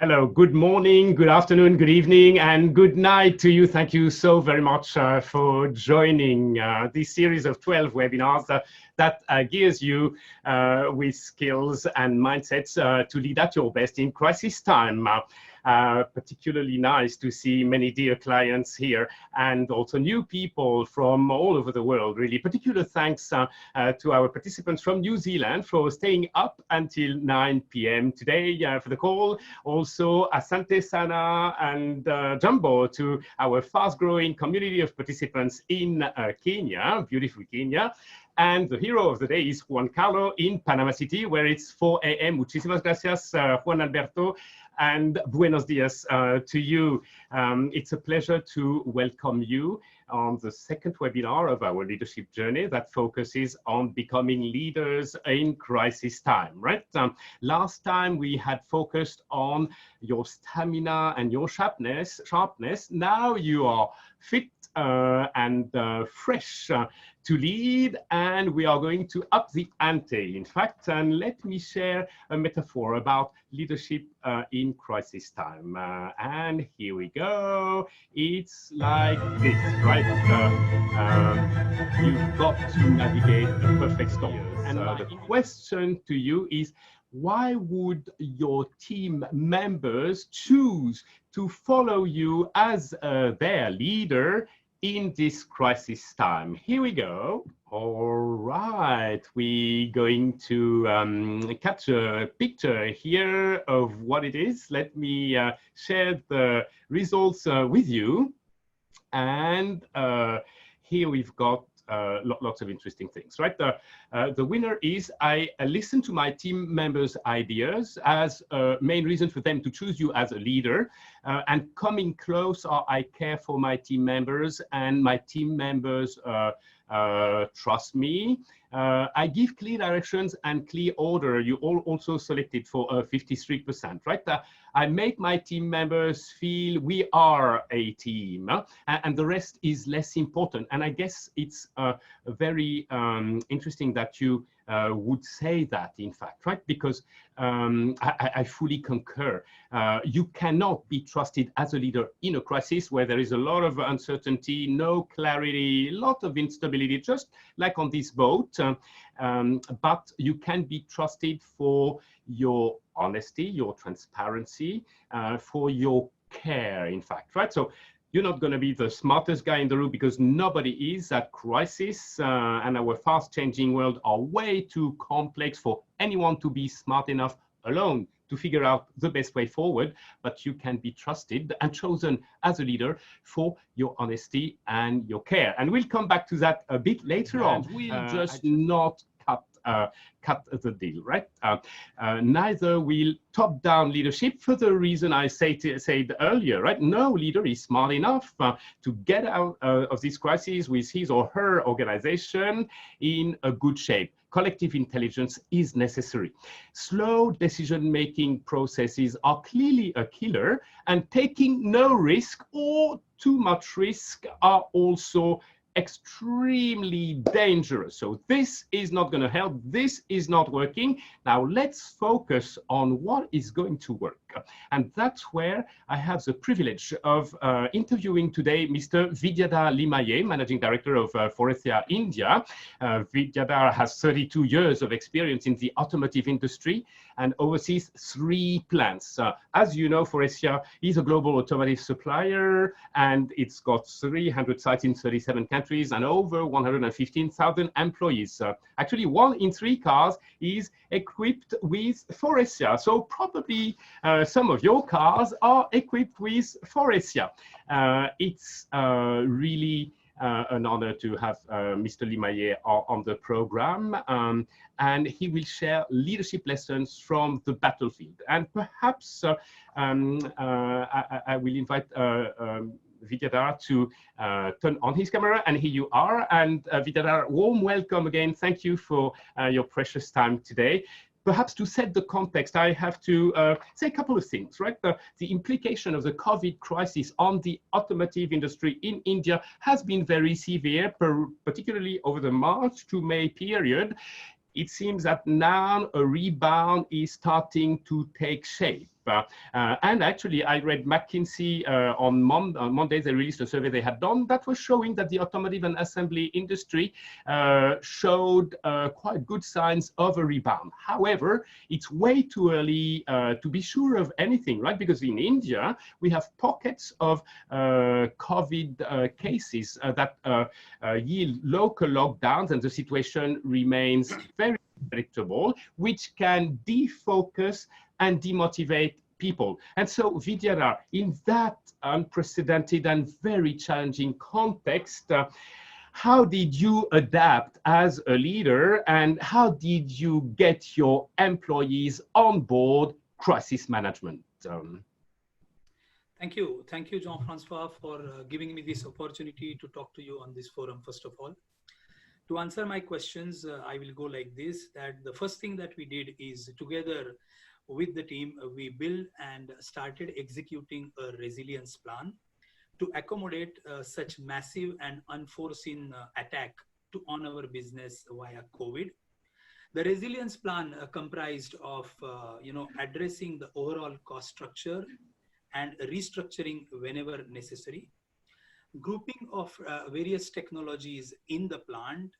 Hello, good morning, good afternoon, good evening, and good night to you. Thank you so very much for joining this series of 12 webinars that gears you with skills and mindsets to lead at your best in crisis time. Particularly nice to see many dear clients here and also new people from all over the world, really. Particular thanks to our participants from New Zealand for staying up until 9 p.m. today for the call. Also, Asante Sana and Jumbo to our fast-growing community of participants in Kenya, beautiful Kenya. And the hero of the day is Juan Carlo in Panama City, where it's 4 a.m. Muchísimas gracias, Juan Alberto, and buenos dias to you. It's a pleasure to welcome you on the second webinar of our leadership journey that focuses on becoming leaders in crisis time, right? Last time we had focused on your stamina and your sharpness. Now you are fit and fresh to lead, and we are going to up the ante, in fact. And let me share a metaphor about leadership in crisis time. And here we go. It's like this, right? You've got to navigate a perfect storm. And the question to you is, why would your team members choose to follow you as their leader in this crisis time? Here we go. All right, we're going to catch a picture here of what it is. Let me share the results with you. And here we've got lots of interesting things, right? The winner is I listen to my team members' ideas as a main reason for them to choose you as a leader. And coming close, I care for my team members, and my team members trust me. I give clear directions and clear order. You all also selected for 53%, right? I make my team members feel we are a team, and the rest is less important. And I guess it's very interesting that you would say that, in fact, right? Because I fully concur. You cannot be trusted as a leader in a crisis where there is a lot of uncertainty, no clarity, a lot of instability, just like on this boat. But you can be trusted for your honesty, your transparency, for your care, in fact, right? So you're not going to be the smartest guy in the room, because nobody is. At crisis and our fast-changing world are way too complex for anyone to be smart enough alone to figure out the best way forward. But you can be trusted and chosen as a leader for your honesty and your care. And we'll come back to that a bit later on. We'll just not cut the deal, right? Neither will top-down leadership, for the reason I said earlier, right? No leader is smart enough to get out of this crisis with his or her organization in a good shape. Collective intelligence is necessary. Slow decision-making processes are clearly a killer, and taking no risk or too much risk are also extremely dangerous. So this is not going to help. This is not working. Now let's focus on what is going to work. And that's where I have the privilege of interviewing today Mr. Vidyadhar Limaye, Managing Director of Faurecia India. Vidyadhar has 32 years of experience in the automotive industry and oversees 3 plants. As you know, Faurecia is a global automotive supplier, and it's got 300 sites in 37 countries and over 115,000 employees. Actually, 1 in 3 cars is equipped with Faurecia. So probably some of your cars are equipped with Faurecia. It's really an honor to have Mr. Limaye on the program, and he will share leadership lessons from the battlefield. And perhaps I will invite Vidyadhar to turn on his camera, and here you are. And Vidyadhar, warm welcome again. Thank you for your precious time today. Perhaps to set the context, I have to say a couple of things, right? The implication of the COVID crisis on the automotive industry in India has been very severe, particularly over the March to May period. it seems that now a rebound is starting to take shape. And actually, I read McKinsey on Monday, they released a survey they had done that was showing that the automotive and assembly industry showed quite good signs of a rebound. However, it's way too early to be sure of anything, right? Because in India, we have pockets of COVID cases that yield local lockdowns, and the situation remains very predictable, which can defocus and demotivate people. And so, Vidyara, in that unprecedented and very challenging context, how did you adapt as a leader, and how did you get your employees on board crisis management? Thank you, Jean-Francois, for giving me this opportunity to talk to you on this forum, first of all. To answer my questions, I will go like this, that the first thing that we did is, together with the team, we built and started executing a resilience plan to accommodate such massive and unforeseen attack on our business via COVID. The resilience plan comprised of addressing the overall cost structure and restructuring whenever necessary, grouping of various technologies in the plant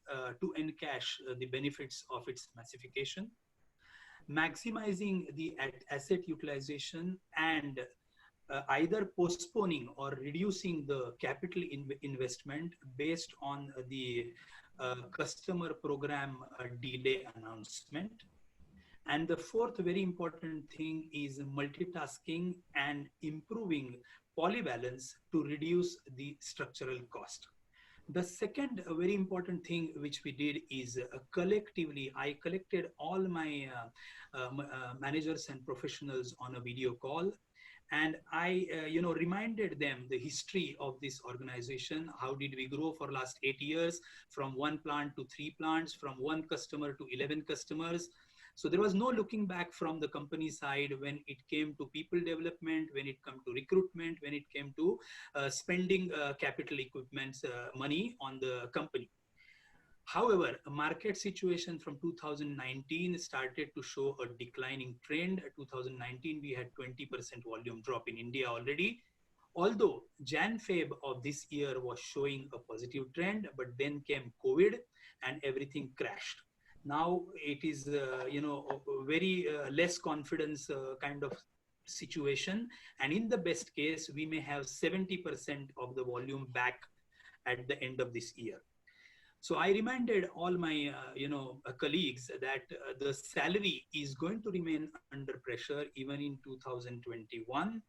to encash the benefits of its massification, maximizing the asset utilization, and either postponing or reducing the capital investment based on the customer program delay announcement. And the fourth very important thing is multitasking and improving polyvalence to reduce the structural cost. The second very important thing which we did is collectively, I collected all my managers and professionals on a video call, and I reminded them the history of this organization. How did we grow for last 8 years, from 1 plant to 3 plants, from 1 customer to 11 customers. So there was no looking back from the company side when it came to people development, when it came to recruitment, when it came to spending capital equipment money on the company. However, a market situation from 2019 started to show a declining trend. 2019, we had 20% volume drop in India already. Although Jan-Feb of this year was showing a positive trend, but then came COVID and everything crashed. Now it is, very less confidence kind of situation. And in the best case, we may have 70% of the volume back at the end of this year. So I reminded all my, colleagues that the salary is going to remain under pressure even in 2021.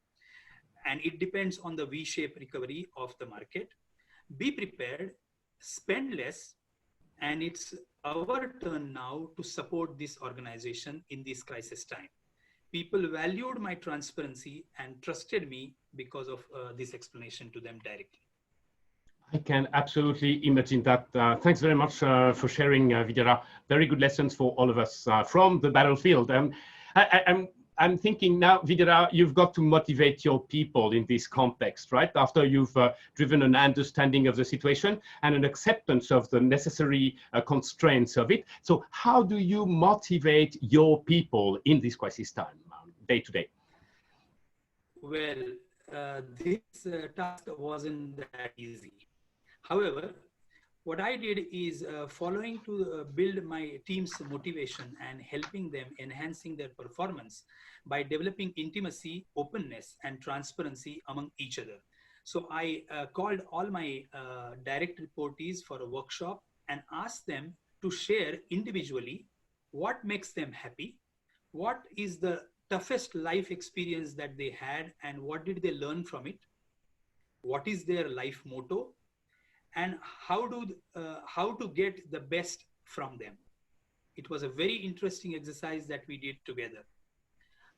And it depends on the V-shaped recovery of the market. Be prepared, spend less, and it's our turn now to support this organization in this crisis time. People valued my transparency and trusted me because of this explanation to them directly. I can absolutely imagine that. Thanks very much for sharing, Vidyara. Very good lessons for all of us from the battlefield. I'm thinking now, Vidyara, you've got to motivate your people in this context, right? After you've driven an understanding of the situation and an acceptance of the necessary constraints of it. So how do you motivate your people in this crisis time, day to day? Well, this task wasn't that easy. However, what I did is following to build my team's motivation and helping them enhancing their performance by developing intimacy, openness, and transparency among each other. So I called all my direct reportees for a workshop and asked them to share individually what makes them happy, what is the toughest life experience that they had, and what did they learn from it, what is their life motto, and how to get the best from them. It was a very interesting exercise that we did together.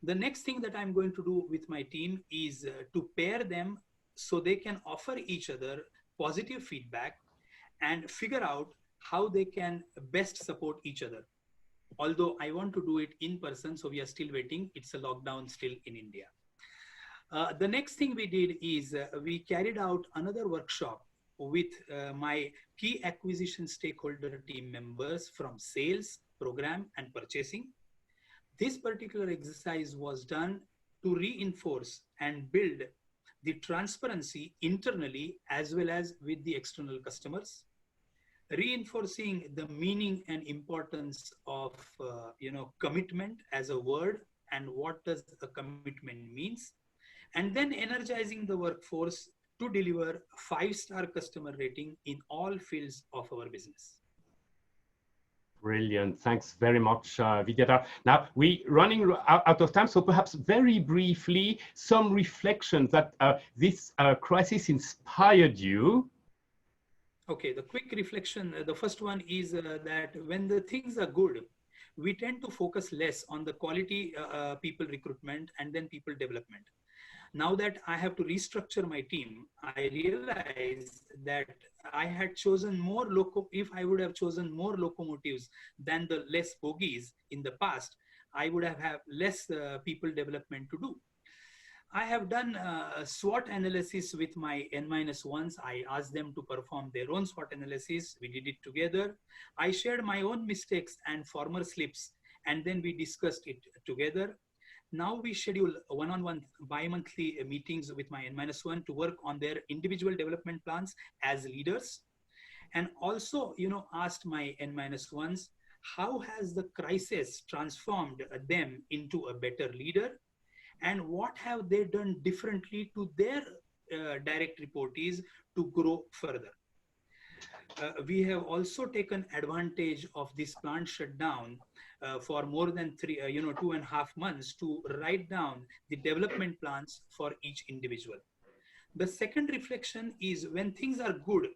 The next thing that I'm going to do with my team is to pair them so they can offer each other positive feedback and figure out how they can best support each other. Although I want to do it in person, so we are still waiting. It's a lockdown still in India. The next thing we did is we carried out another workshop with my key acquisition stakeholder team members from sales, program and purchasing. This particular exercise was done to reinforce and build the transparency internally as well as with the external customers, reinforcing the meaning and importance of commitment as a word and what does a commitment means, and then energizing the workforce to deliver 5-star customer rating in all fields of our business. Brilliant. Thanks very much, Vidyadhar. Now, we're running out of time, so perhaps very briefly, some reflections that this crisis inspired you. Okay, the quick reflection, the first one is that when the things are good, we tend to focus less on the quality people recruitment and then people development. Now that I have to restructure my team, I realized that I had chosen more if I would have chosen more locomotives than the less bogies in the past, I would have less people development to do. I have done a SWOT analysis with my N-1s. I asked them to perform their own SWOT analysis. We did it together. I shared my own mistakes and former slips, and then we discussed it together. Now we schedule one-on-one bi-monthly meetings with my N-1 to work on their individual development plans as leaders. And also, asked my N-1s, how has the crisis transformed them into a better leader? And what have they done differently to their direct reportees to grow further? We have also taken advantage of this plant shutdown for more than 2.5 months to write down the development plans for each individual. The second reflection is when things are good,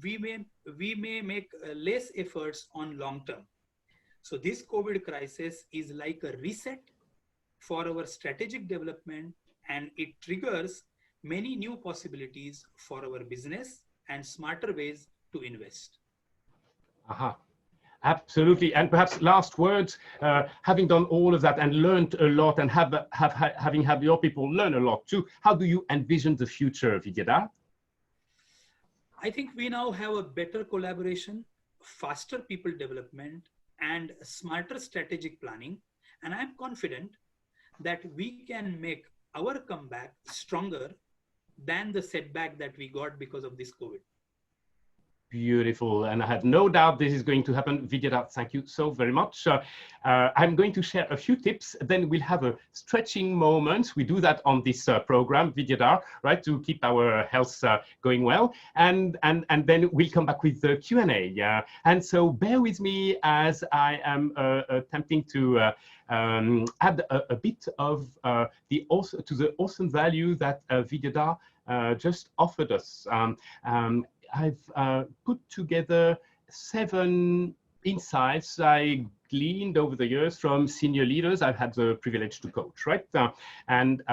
we may make less efforts on long term. So this COVID crisis is like a reset for our strategic development, and it triggers many new possibilities for our business and smarter ways to invest. Aha. Absolutely. And perhaps last words, having done all of that and learned a lot and having had your people learn a lot too, how do you envision the future, Vidyadhar? I think we now have a better collaboration, faster people development, and smarter strategic planning. And I'm confident that we can make our comeback stronger than the setback that we got because of this COVID. Beautiful, and I have no doubt this is going to happen. Vidyadhar, thank you so very much. I'm going to share a few tips, then we'll have a stretching moment. We do that on this program, Vidyadhar, right, to keep our health going well, and then we'll come back with the Q&A. And so bear with me as I am attempting to add a bit of to the awesome value that Vidyadhar just offered us. I've put together 7 insights I gleaned over the years from senior leaders I've had the privilege to coach, right? And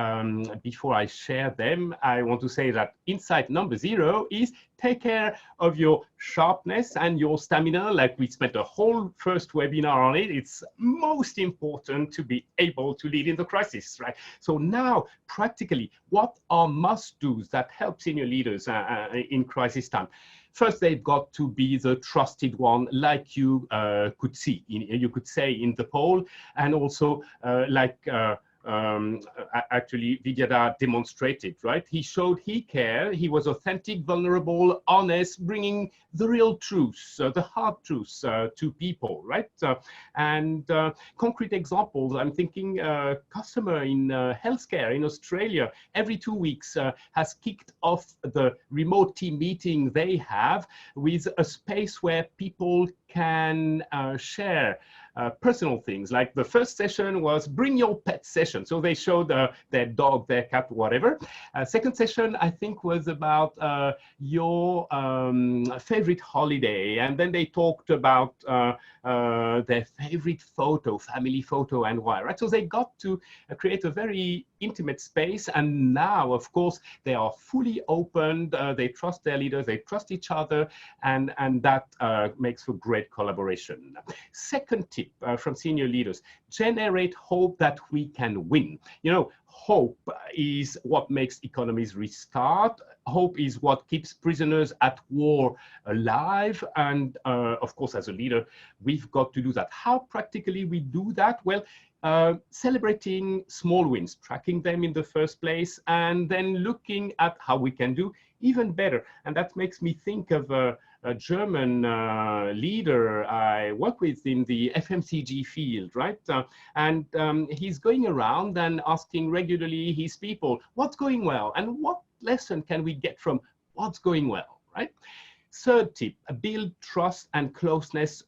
before I share them, I want to say that insight number 0 is take care of your sharpness and your stamina. Like we spent a whole first webinar on it. It's most important to be able to lead in the crisis, right? So now, practically, what are must-dos that help senior leaders in crisis time? First, they've got to be the trusted one, like you could see, you could say in the poll, and also actually Vidyadhar demonstrated, right? He showed he cared, he was authentic, vulnerable, honest, bringing the real truths, the hard truths to people, right? And concrete examples, I'm thinking customer in healthcare in Australia, every 2 weeks has kicked off the remote team meeting they have with a space where people can share personal things. Like the first session was bring your pet session. So they showed their dog, their cat, whatever. Second session, I think, was about your favorite holiday. And then they talked about their favorite photo, family photo, and why, right? So they got to create a very intimate space. And now, of course, they are fully opened. They trust their leaders, they trust each other, and that makes for great collaboration. Second tip from senior leaders, generate hope that we can win. You know, hope is what makes economies restart. hope is what keeps prisoners at war alive. And of course, as a leader, we've got to do that. How practically we do that? Well, celebrating small wins, tracking them in the first place, and then looking at how we can do even better. And that makes me think of a German leader I work with in the FMCG field, right? And he's going around and asking regularly his people, what's going well? And what lesson can we get from what's going well, right? Third tip, build trust and closeness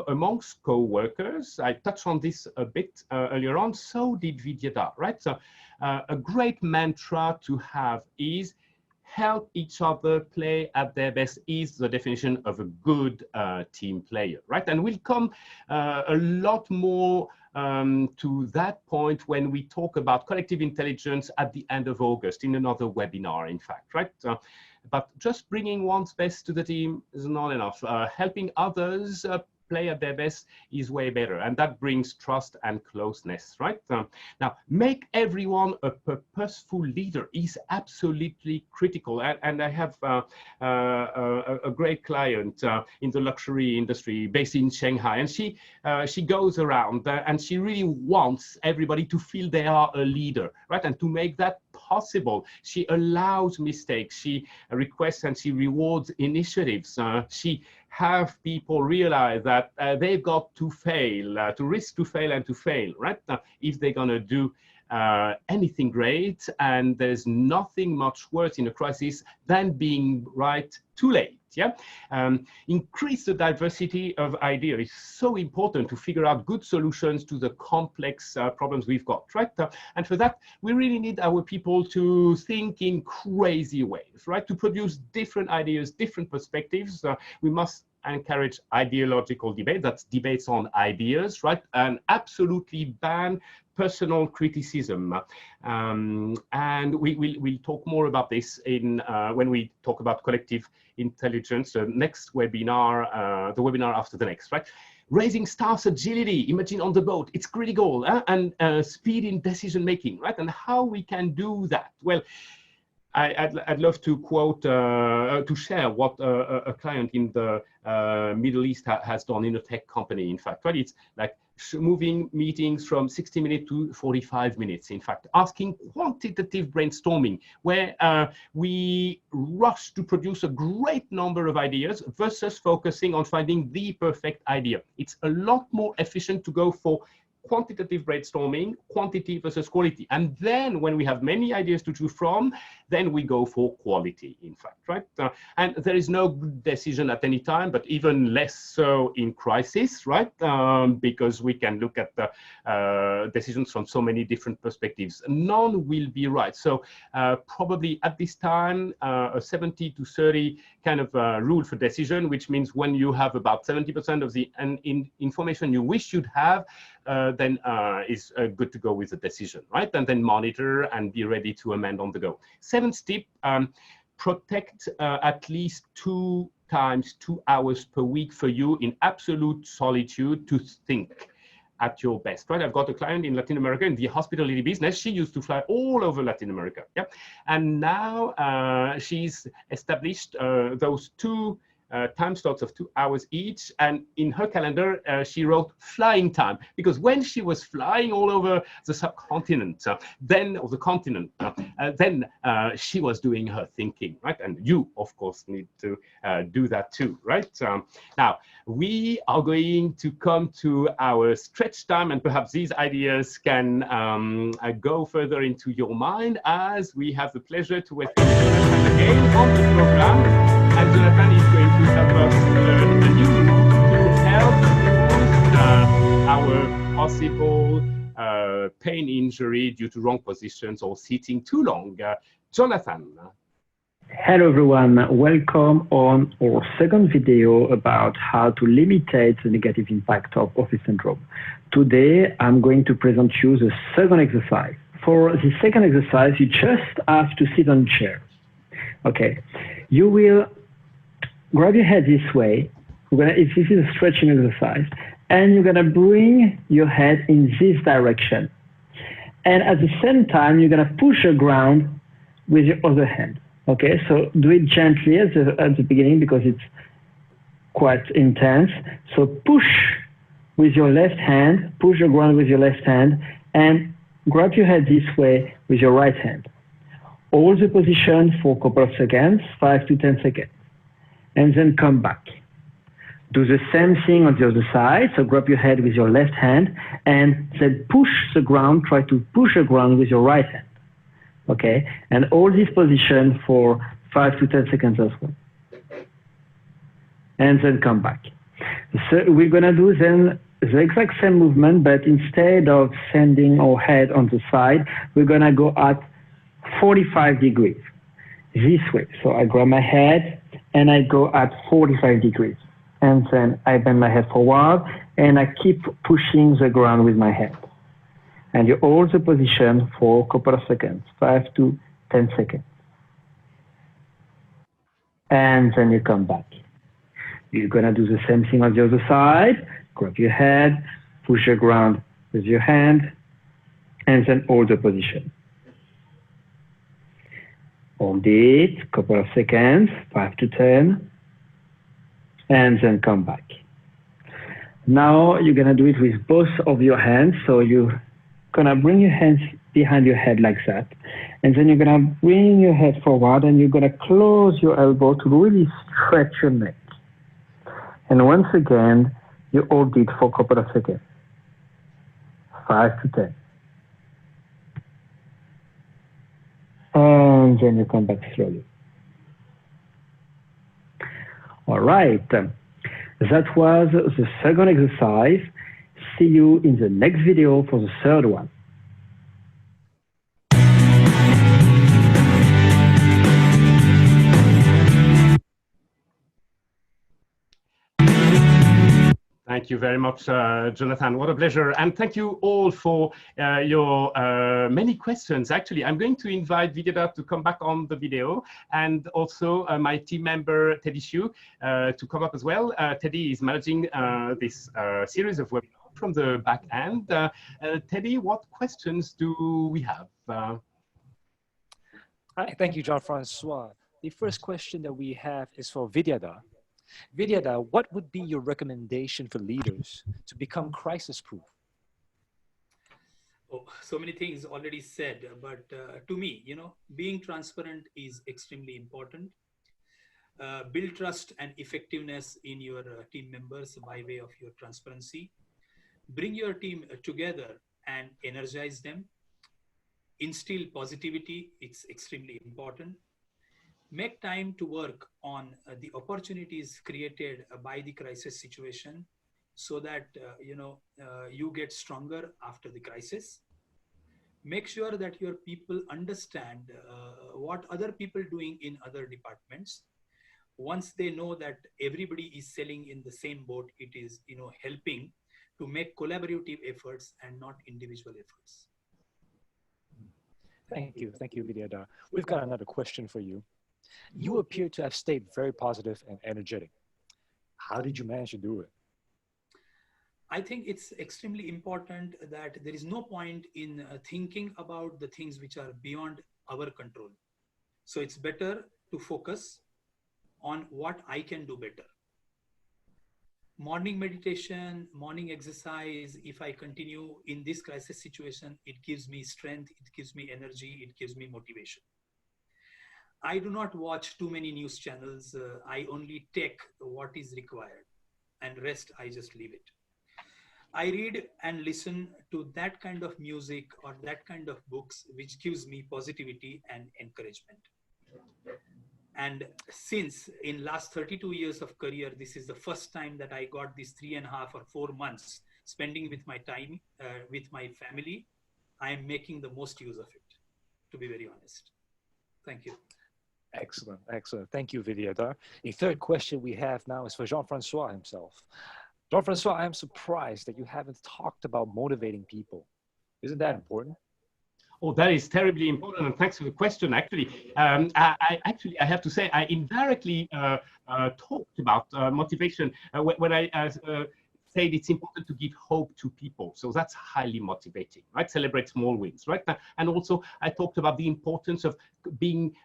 amongst co-workers. I touched on this a bit earlier on, so did Vidyata, right? So a great mantra to have is help each other play at their best is the definition of a good team player, right? And we'll come a lot more to that point when we talk about collective intelligence at the end of August in another webinar, in fact, right? But just bringing one's best to the team is not enough. Helping others play at their best is way better, and that brings trust and closeness, right? Now, make everyone a purposeful leader is absolutely critical. And I have a great client in the luxury industry based in Shanghai, and she goes around and she really wants everybody to feel they are a leader, right? And to make that possible, she allows mistakes, she requests and she rewards initiatives. She have people realize that they've got to fail, to risk to fail and to fail, right? If they're gonna do anything great, and there's nothing much worse in a crisis than being right too late. Yeah, increase the diversity of ideas. It's so important to figure out good solutions to the complex problems we've got, right? And for that, we really need our people to think in crazy ways, right? To produce different ideas, different perspectives. We must encourage ideological debate. That's debates on ideas, right? And absolutely ban personal criticism. And we'll talk more about this in when we talk about collective intelligence, the next webinar, the webinar after the next, right? Raising staff's agility, imagine on the boat, it's critical, and speed in decision making, right? And how we can do that? Well, I'd love to quote, to share what a client in the Middle East has done in a tech company, in fact, right? It's like moving meetings from 60 minutes to 45 minutes, in fact, asking quantitative brainstorming, where we rush to produce a great number of ideas versus focusing on finding the perfect idea. It's a lot more efficient to go for quantitative brainstorming, quantity versus quality. And then when we have many ideas to choose from, then we go for quality, in fact, right? And there is no good decision at any time, but even less so in crisis, right? Because we can look at the decisions from so many different perspectives. None will be right. So probably at this time, a 70 to 30 kind of rule for decision, which means when you have about 70% of the information you wish you'd have, then is good to go with the decision, right? And then monitor and be ready to amend on the go. Seventh tip, protect at least 2 times 2 hours per week for you in absolute solitude to think at your best, right? I've got a client in Latin America in the hospitality business. She used to fly all over Latin America, yeah? And now she's established those 2 time slots of 2 hours each, and in her calendar she wrote flying time, because when she was flying all over the subcontinent, then or the continent, then she was doing her thinking, right? And you, of course, need to do that too, right? Now we are going to come to our stretch time, and perhaps these ideas can go further into your mind as we have the pleasure to welcome Jonathan again on the program. And Jonathan is going to help us learn a new route to help boost our possible pain injury due to wrong positions or sitting too long. Jonathan. Hello everyone, welcome on our second video about how to limit the negative impact of office syndrome. Today I'm going to present you the second exercise. For the second exercise, you just have to sit on a chair. Okay, you will grab your head this way. If this is a stretching exercise, and you're gonna bring your head in this direction. And at the same time, you're gonna push the ground with your other hand. Okay, so do it gently at the beginning because it's quite intense. So push with your left hand, push the ground with your left hand, and grab your head this way with your right hand. Hold the position for a couple of seconds, 5 to 10 seconds, and then come back. Do the same thing on the other side. So grab your head with your left hand and then push the ground, try to push the ground with your right hand. Okay, and hold this position for 5 to 10 seconds as well. And then come back. So we're gonna do then the exact same movement, but instead of sending our head on the side, we're gonna go at 45 degrees this way. So I grab my head and I go at 45 degrees. And then I bend my head forward and I keep pushing the ground with my head. And you hold the position for a couple of seconds, 5 to 10 seconds. And then you come back. You're gonna do the same thing on the other side. Grab your head, push the ground with your hand, and then hold the position. Hold it, a couple of seconds, 5 to 10, and then come back. Now you're gonna do it with both of your hands. So you're gonna bring your hands behind your head like that. And then you're gonna bring your head forward and you're gonna close your elbow to really stretch your neck. And once again, you hold it for a couple of seconds, 5 to 10. And then you come back slowly. All right, that was the second exercise. See you in the next video for the third one. Thank you very much, Jonathan. What a pleasure. And thank you all for your many questions. Actually, I'm going to invite Vidyadhar to come back on the video, and also my team member, Teddy Xu, to come up as well. Teddy is managing this series of webinars from the back end. Teddy, what questions do we have? Hi, thank you, Jean-Francois. The first question that we have is for Vidyadhar. Vidyadhar, what would be your recommendation for leaders to become crisis-proof? Oh, so many things already said, but to me, being transparent is extremely important. Build trust and effectiveness in your team members by way of your transparency. Bring your team together and energize them. Instill positivity, it's extremely important. Make time to work on the opportunities created by the crisis situation so that you get stronger after the crisis. Make sure that your people understand what other people doing in other departments. Once they know that everybody is sailing in the same boat, it is helping to make collaborative efforts and not individual efforts. Thank you, Vidyadhar. We've got another question for you. You appear to have stayed very positive and energetic. How did you manage to do it? I think it's extremely important that there is no point in thinking about the things which are beyond our control. So it's better to focus on what I can do better. Morning meditation, morning exercise, if I continue in this crisis situation, it gives me strength, it gives me energy, it gives me motivation. I do not watch too many news channels. I only take what is required, and rest I just leave it. I read and listen to that kind of music or that kind of books which gives me positivity and encouragement. And since in last 32 years of career, this is the first time that I got these 3.5 or 4 months spending with my time, with my family, I am making the most use of it, to be very honest. Thank you. Excellent, excellent. Thank you, Vidyadhar. A third question we have now is for Jean-Francois himself. Jean-Francois, I am surprised that you haven't talked about motivating people. Isn't that important? Oh, that is terribly important, and thanks for the question. Actually, I have to say, I indirectly talked about motivation when I said it's important to give hope to people. So that's highly motivating, right? Celebrate small wins, right? And also I talked about the importance of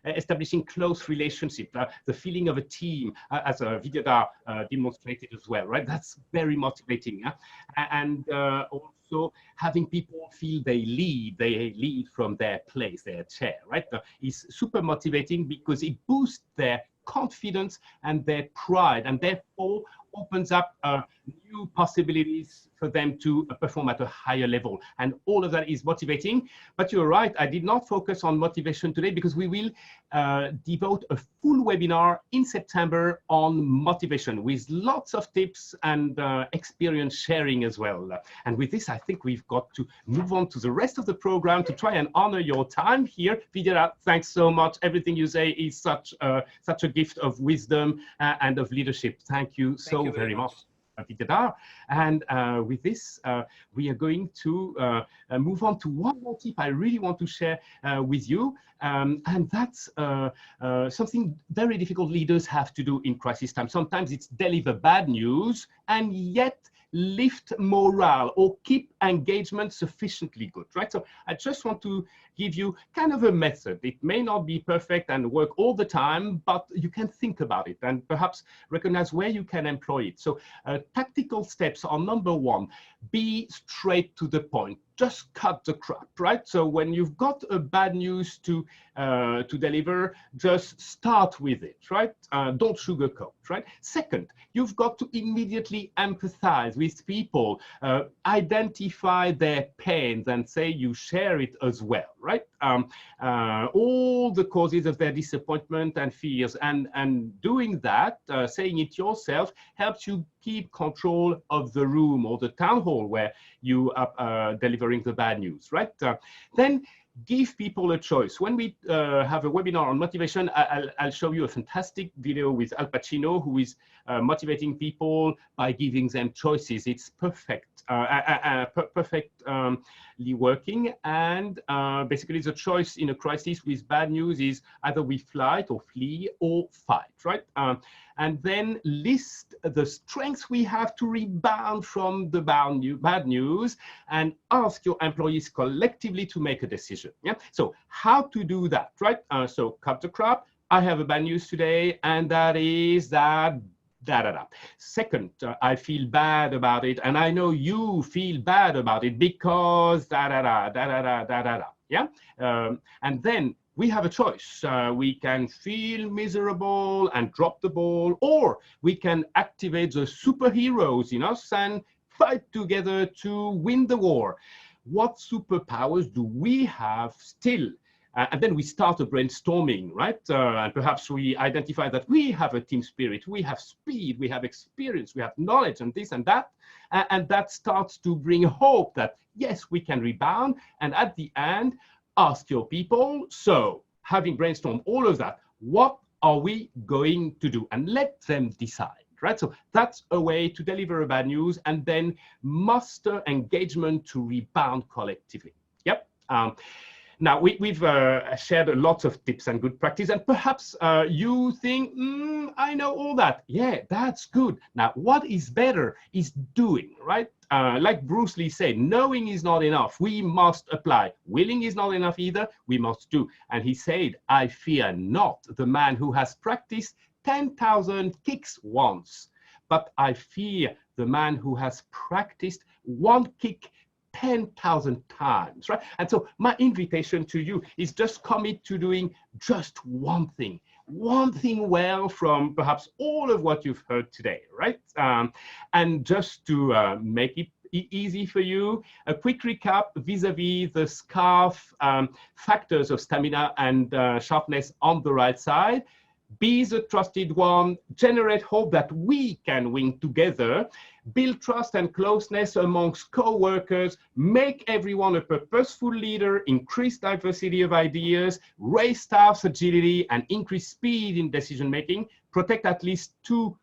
establishing close relationships, the feeling of a team, as Vidyadhar demonstrated as well, right? That's very motivating. And also having people feel they lead from their place, their chair, right? Is super motivating because it boosts their confidence and their pride, and therefore opens up new possibilities for them to perform at a higher level. And all of that is motivating. But you're right, I did not focus on motivation today because we will devote a full webinar in September on motivation with lots of tips and experience sharing as well. And with this, I think we've got to move on to the rest of the program to try and honor your time here. Vidyadhar, thanks so much. Everything you say is such a gift of wisdom and of leadership. Thank you so very much. Vidyadhar. And with this, we are going to move on to one more tip I really want to share with you. And that's something very difficult leaders have to do in crisis time. Sometimes it's deliver bad news and yet lift morale or keep engagement sufficiently good, right? So I just want to give you kind of a method. It may not be perfect and work all the time, but you can think about it and perhaps recognize where you can employ it. So tactical steps are: number one, be straight to the point. Just cut the crap, right? So when you've got a bad news to deliver, just start with it, right? Don't sugarcoat, right? Second, you've got to immediately empathize with people, identify their pains and say you share it as well, right? All the causes of their disappointment and fears, and doing that, saying it yourself, helps you keep control of the room or the town hall where you are delivering the bad news, right? Then give people a choice. When we have a webinar on motivation, I'll show you a fantastic video with Al Pacino, who is motivating people by giving them choices. It's perfect, perfectly working. And basically the choice in a crisis with bad news is either we flight or flee or fight, right? And then list the strengths we have to rebound from the bad news and ask your employees collectively to make a decision. Yeah. So how to do that, right? So cut the crap. I have a bad news today, and that is that. Second, I feel bad about it, and I know you feel bad about it because yeah. And then we have a choice. We can feel miserable and drop the ball, or we can activate the superheroes in us and fight together to win the war. What superpowers do we have still? And then we start a brainstorming, right? And perhaps we identify that we have a team spirit, we have speed, we have experience, we have knowledge, and this and that. And that starts to bring hope that, yes, we can rebound. And at the end, ask your people, so having brainstormed all of that, what are we going to do? And let them decide, right? So that's a way to deliver a bad news and then muster engagement to rebound collectively. Yep. Now, we've shared a lot of tips and good practice, and perhaps you think, I know all that. Yeah, that's good. Now, what is better is doing, right? Like Bruce Lee said, knowing is not enough. We must apply. Willing is not enough either. We must do. And he said, I fear not the man who has practiced 10,000 kicks once, but I fear the man who has practiced one kick 10,000 times, right? And so my invitation to you is just commit to doing just one thing well from perhaps all of what you've heard today, right? And just to make it easy for you, a quick recap vis-a-vis the SCARF factors of stamina and sharpness on the right side. Be the trusted one, generate hope that we can win together, build trust and closeness amongst co-workers, make everyone a purposeful leader, increase diversity of ideas, raise staff's agility and increase speed in decision-making, protect at least 2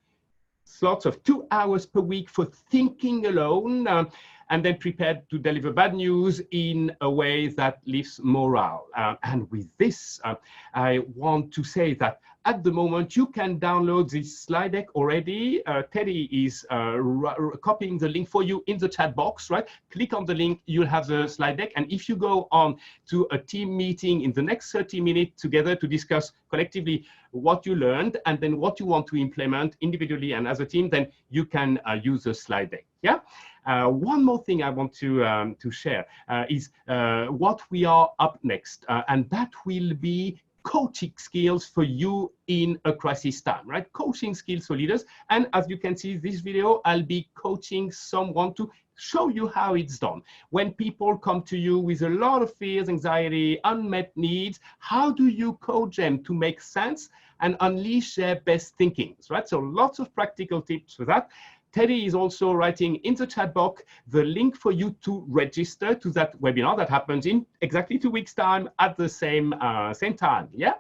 slots of 2 hours per week for thinking alone, and then prepared to deliver bad news in a way that lifts morale. And with this, I want to say that at the moment, you can download this slide deck already. Teddy is copying the link for you in the chat box, right? Click on the link, you'll have the slide deck. And if you go on to a team meeting in the next 30 minutes together to discuss collectively what you learned and then what you want to implement individually and as a team, then you can use the slide deck, yeah? One more thing I want to share is what we are up next, and that will be coaching skills for you in a crisis time, right? Coaching skills for leaders. And as you can see this video, I'll be coaching someone to show you how it's done. When people come to you with a lot of fears, anxiety, unmet needs, how do you coach them to make sense and unleash their best thinkings, right? So lots of practical tips for that. Teddy is also writing in the chat box the link for you to register to that webinar that happens in exactly 2 weeks' time at the same time, yeah?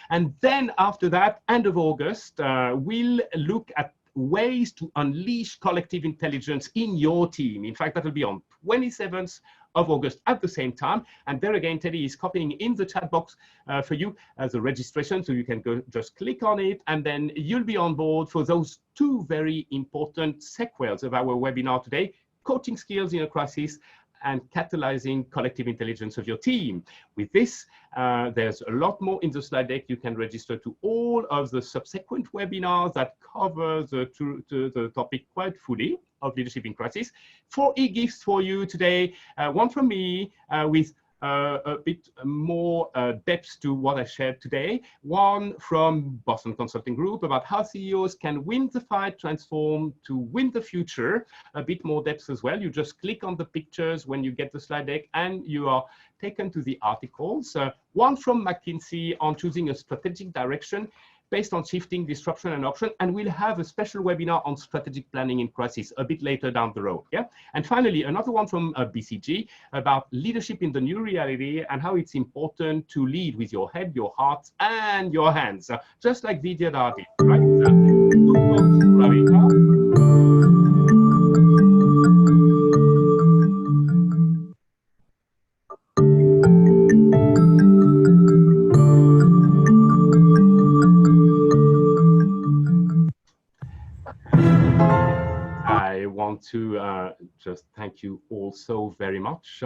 And then after that, end of August, we'll look at ways to unleash collective intelligence in your team. In fact, that will be on 27th of August at the same time. And there again, Teddy is copying in the chat box for you as a registration. So you can go just click on it and then you'll be on board for those 2 very important sequels of our webinar today, coaching skills in a crisis and catalyzing collective intelligence of your team. With this, there's a lot more in the slide deck. You can register to all of the subsequent webinars that cover the topic quite fully of leadership in crisis. 4 e-gifts for you today, one from me with a bit more depth to what I shared today. One from Boston Consulting Group about how CEOs can win the fight, transform to win the future. A bit more depth as well. You just click on the pictures when you get the slide deck and you are taken to the articles. One from McKinsey on choosing a strategic direction based on shifting, disruption, and option. And we'll have a special webinar on strategic planning in crisis a bit later down the road. Yeah. And finally, another one from BCG about leadership in the new reality and how it's important to lead with your head, your heart, and your hands, just like Vidya did, right? I want to just thank you all so very much.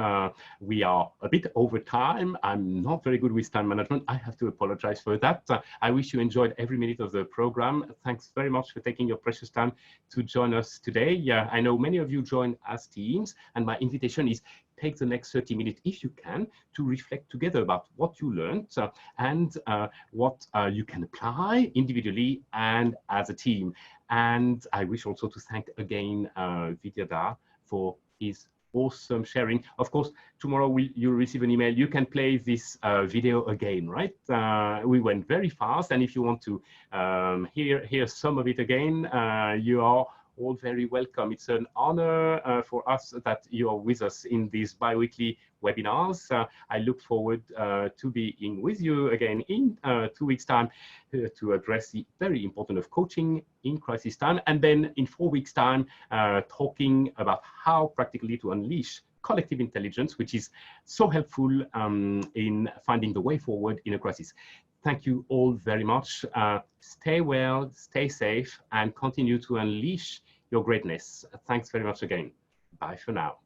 We are a bit over time. I'm not very good with time management. I have to apologize for that. I wish you enjoyed every minute of the program. Thanks very much for taking your precious time to join us today. I know many of you join as teams, and my invitation is take the next 30 minutes, if you can, to reflect together about what you learned and what you can apply individually and as a team. And I wish also to thank again Vidya for his awesome sharing. Of course, tomorrow you'll receive an email. You can play this video again, right? We went very fast, and if you want to hear some of it again, you are all very welcome. It's an honor for us that you are with us in these bi-weekly webinars. I look forward to being with you again in 2 weeks' time to address the very important of coaching in crisis time, and then in 4 weeks' time talking about how practically to unleash collective intelligence, which is so helpful in finding the way forward in a crisis. Thank you all very much. Stay well, stay safe, and continue to unleash your greatness. Thanks very much again. Bye for now.